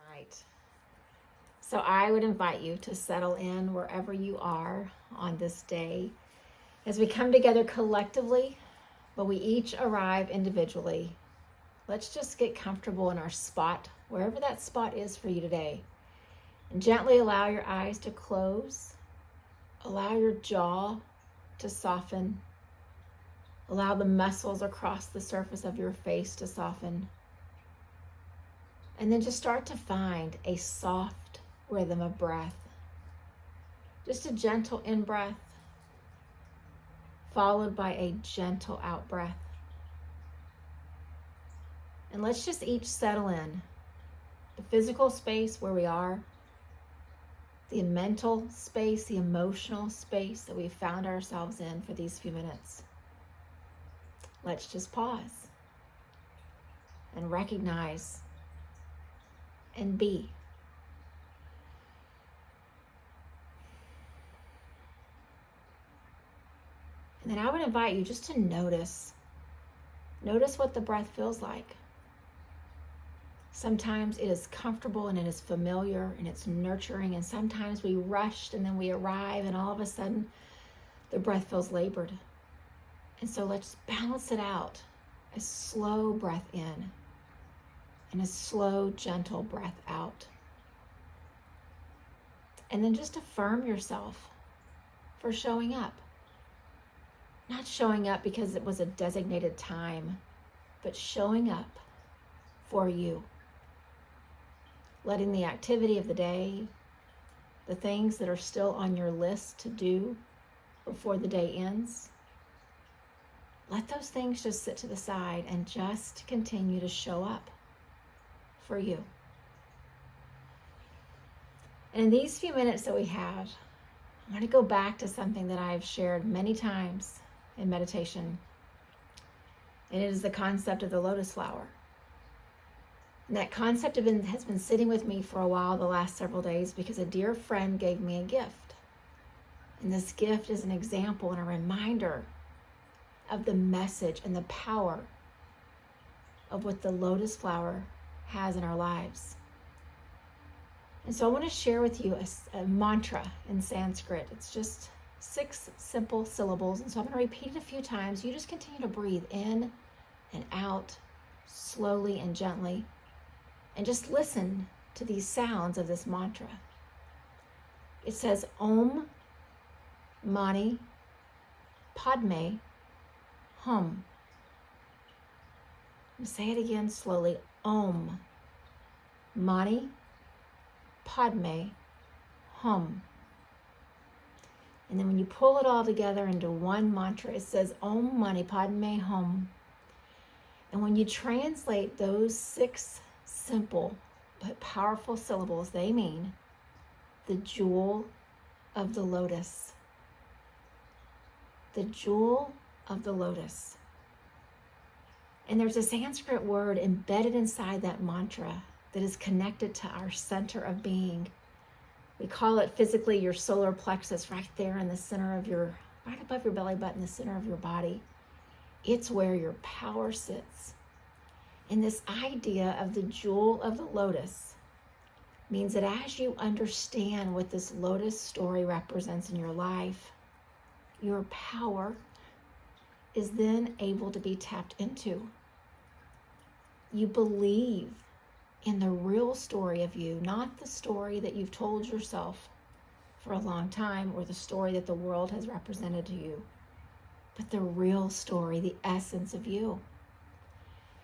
Right. So I would invite you to settle in wherever you are on this day as we come together collectively, but we each arrive individually. Let's just get comfortable in our spot, wherever that spot is for you today. And gently allow your eyes to close. Allow your jaw to soften. Allow the muscles across the surface of your face to soften. And then just start to find a soft rhythm of breath. Just a gentle in-breath, followed by a gentle out-breath. And let's just each settle in the physical space where we are, the mental space, the emotional space that we've found ourselves in for these few minutes. Let's just pause and recognize and be. And then I would invite you just to notice what the breath feels like. Sometimes it is comfortable and it is familiar and it's nurturing, and sometimes we rushed and then we arrive and all of a sudden the breath feels labored. And so let's balance it out. A slow breath in and a slow, gentle breath out. And then just affirm yourself for showing up. Not showing up because it was a designated time, but showing up for you. Letting the activity of the day, the things that are still on your list to do before the day ends, let those things just sit to the side and just continue to show up for you. And in these few minutes that we have, I want to go back to something that I've shared many times in meditation, and it is the concept of the lotus flower. And that concept has been sitting with me for a while the last several days because a dear friend gave me a gift. And this gift is an example and a reminder of the message and the power of what the lotus flower has in our lives. And so I want to share with you a mantra in Sanskrit. It's just 6 simple syllables. And so I'm going to repeat it a few times. You just continue to breathe in and out slowly and gently. And just listen to these sounds of this mantra. It says Om Mani Padme Hum. And say it again slowly. Om Mani Padme Hum. And then when you pull it all together into one mantra, it says Om Mani Padme Hum. And when you translate those 6 simple but powerful syllables, they mean the jewel of the lotus. The jewel of the lotus. And there's a Sanskrit word embedded inside that mantra that is connected to our center of being. We call it physically your solar plexus, right there in the center of right above your belly button, the center of your body. It's where your power sits. And this idea of the jewel of the lotus means that as you understand what this lotus story represents in your life, your power is then able to be tapped into. You believe in the real story of you, not the story that you've told yourself for a long time or the story that the world has represented to you, but the real story, the essence of you.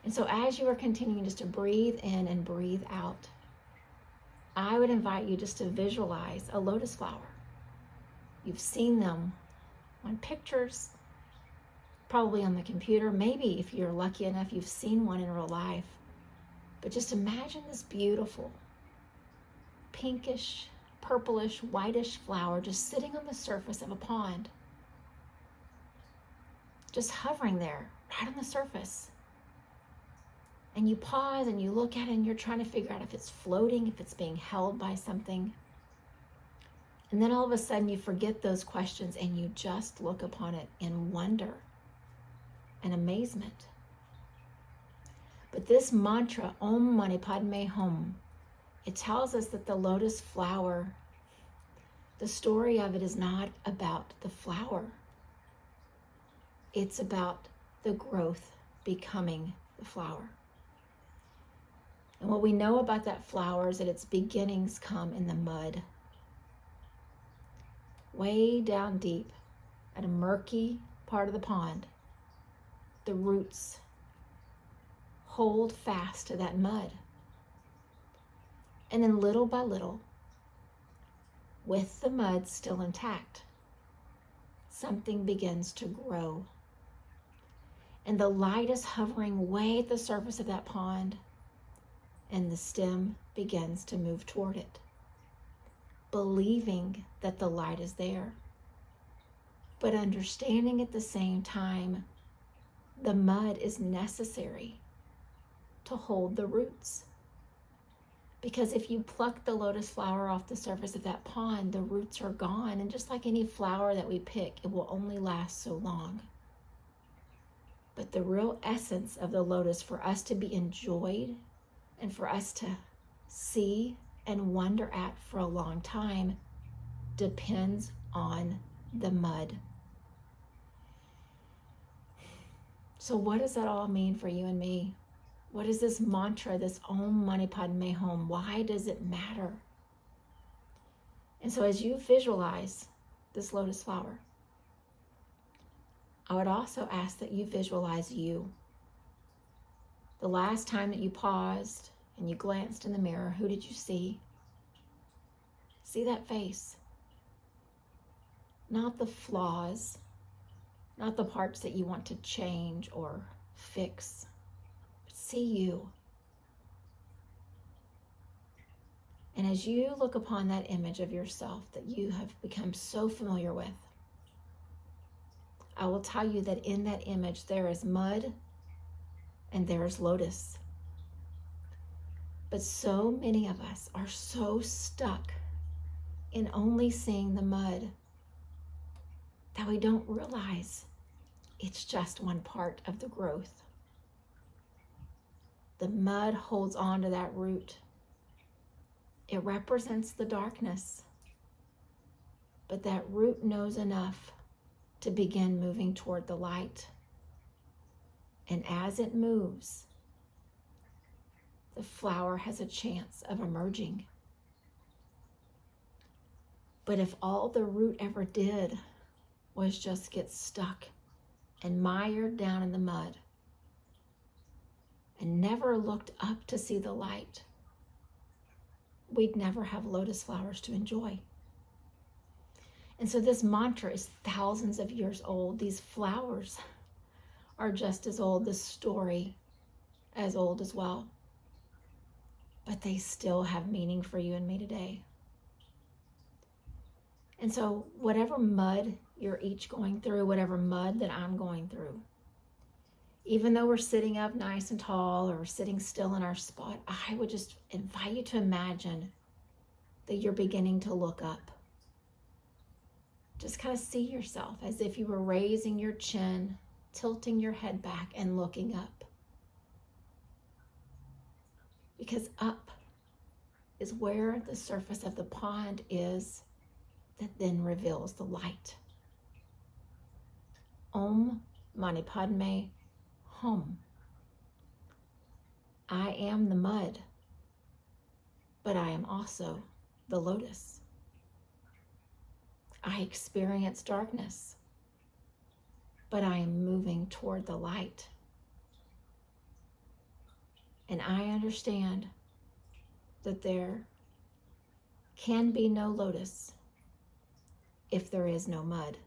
And so as you are continuing just to breathe in and breathe out, I would invite you just to visualize a lotus flower. You've seen them on pictures, probably on the computer. Maybe if you're lucky enough, you've seen one in real life. But just imagine this beautiful, pinkish, purplish, whitish flower just sitting on the surface of a pond. Just hovering there, right on the surface. And you pause and you look at it and you're trying to figure out if it's floating, if it's being held by something. And then all of a sudden you forget those questions and you just look upon it in wonder and amazement. But this mantra, Om Mani Padme Hum, it tells us that the lotus flower, the story of it is not about the flower. It's about the growth becoming the flower. And what we know about that flower is that its beginnings come in the mud. Way down deep at a murky part of the pond, the roots hold fast to that mud. And then little by little, with the mud still intact, something begins to grow. And the light is hovering way at the surface of that pond, and the stem begins to move toward it, believing that the light is there, but understanding at the same time the mud is necessary to hold the roots. Because if you pluck the lotus flower off the surface of that pond, the roots are gone. And just like any flower that we pick, it will only last so long. But the real essence of the lotus, for us to be enjoyed and for us to see and wonder at for a long time, depends on the mud. So what does that all mean for you and me? What is this mantra, this Om Mani Padme Hum? Why does it matter? And so as you visualize this lotus flower, I would also ask that you visualize you. The last time that you paused and you glanced in the mirror, who did you see? See that face. Not the flaws, not the parts that you want to change or fix. See you. And as you look upon that image of yourself that you have become so familiar with, I will tell you that in that image there is mud and there is lotus. But so many of us are so stuck in only seeing the mud that we don't realize it's just one part of the growth. The mud holds on to that root. It represents the darkness. But that root knows enough to begin moving toward the light. And as it moves, the flower has a chance of emerging. But if all the root ever did was just get stuck and mired down in the mud, and never looked up to see the light, we'd never have lotus flowers to enjoy. And so this mantra is thousands of years old. These flowers are just as old, this story as old as well. But they still have meaning for you and me today. And so whatever mud you're each going through, whatever mud that I'm going through, even though we're sitting up nice and tall or we're sitting still in our spot, I would just invite you to imagine that you're beginning to look up. Just kind of see yourself as if you were raising your chin, tilting your head back and looking up. Because up is where the surface of the pond is that then reveals the light. Om Mani Padme Hum. I am the mud, but I am also the lotus. I experience darkness, but I am moving toward the light. And I understand that there can be no lotus if there is no mud.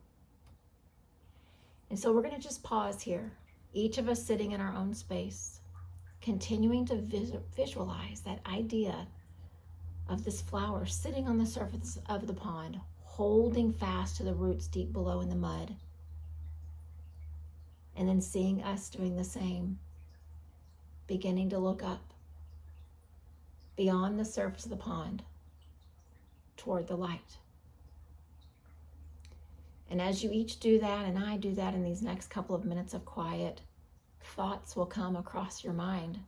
And so we're going to just pause here, each of us sitting in our own space, continuing to visualize that idea of this flower sitting on the surface of the pond, holding fast to the roots deep below in the mud, and then seeing us doing the same, beginning to look up beyond the surface of the pond toward the light. And as you each do that, and I do that in these next couple of minutes of quiet, thoughts will come across your mind.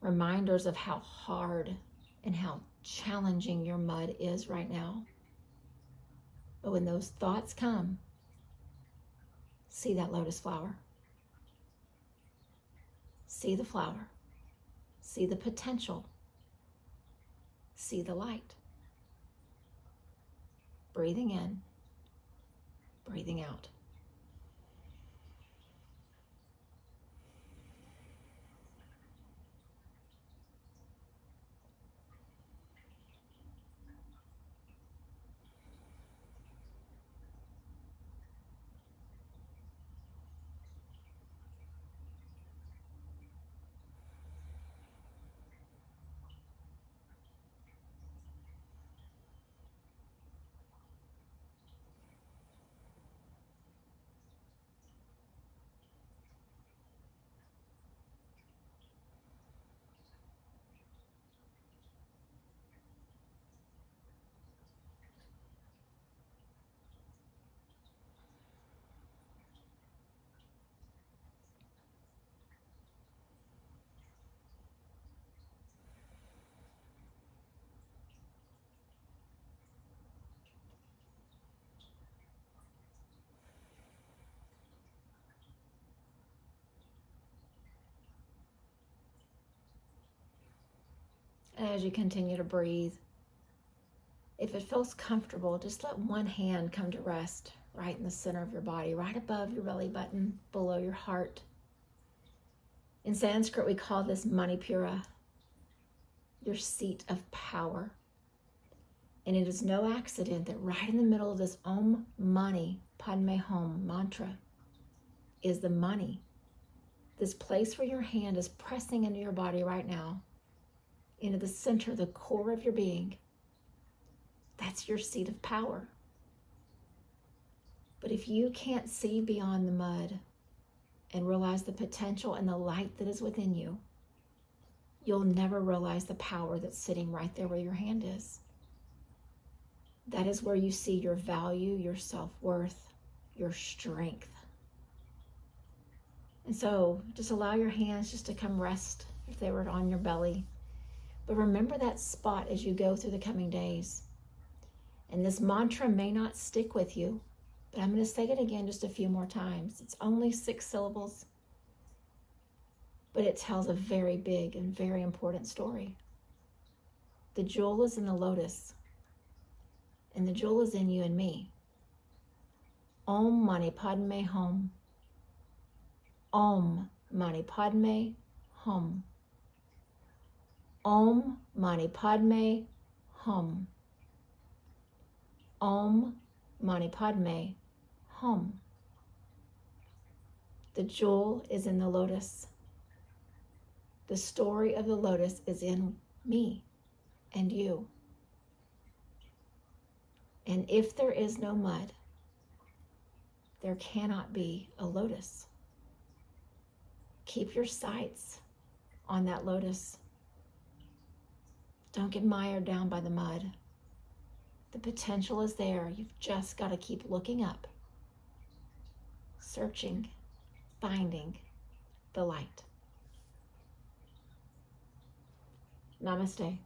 reminders of how hard and how challenging your mud is right now. But when those thoughts come, see that lotus flower. See the flower. See the potential. See the light. Breathing in, breathing out. And as you continue to breathe, if it feels comfortable, just let one hand come to rest right in the center of your body, right above your belly button, below your heart. In Sanskrit, we call this Manipura, your seat of power. And it is no accident that right in the middle of this Om Mani Padme Hum mantra is the money. This place where your hand is pressing into your body right now, into the center, the core of your being. That's your seat of power. But if you can't see beyond the mud and realize the potential and the light that is within you, you'll never realize the power that's sitting right there where your hand is. That is where you see your value, your self-worth, your strength. And so just allow your hands just to come rest if they were on your belly. But remember that spot as you go through the coming days. And this mantra may not stick with you, but I'm going to say it again just a few more times. It's only 6 syllables, but it tells a very big and very important story. The jewel is in the lotus, and the jewel is in you and me. Om Mani Padme Hum. Om Mani Padme Hum. Om Mani Padme Hum. Om Mani Padme Hum. The jewel is in the lotus. The story of the lotus is in me and you. And if there is no mud, there cannot be a lotus. Keep your sights on that lotus. Don't get mired down by the mud. The potential is there. You've just got to keep looking up, searching, finding the light. Namaste.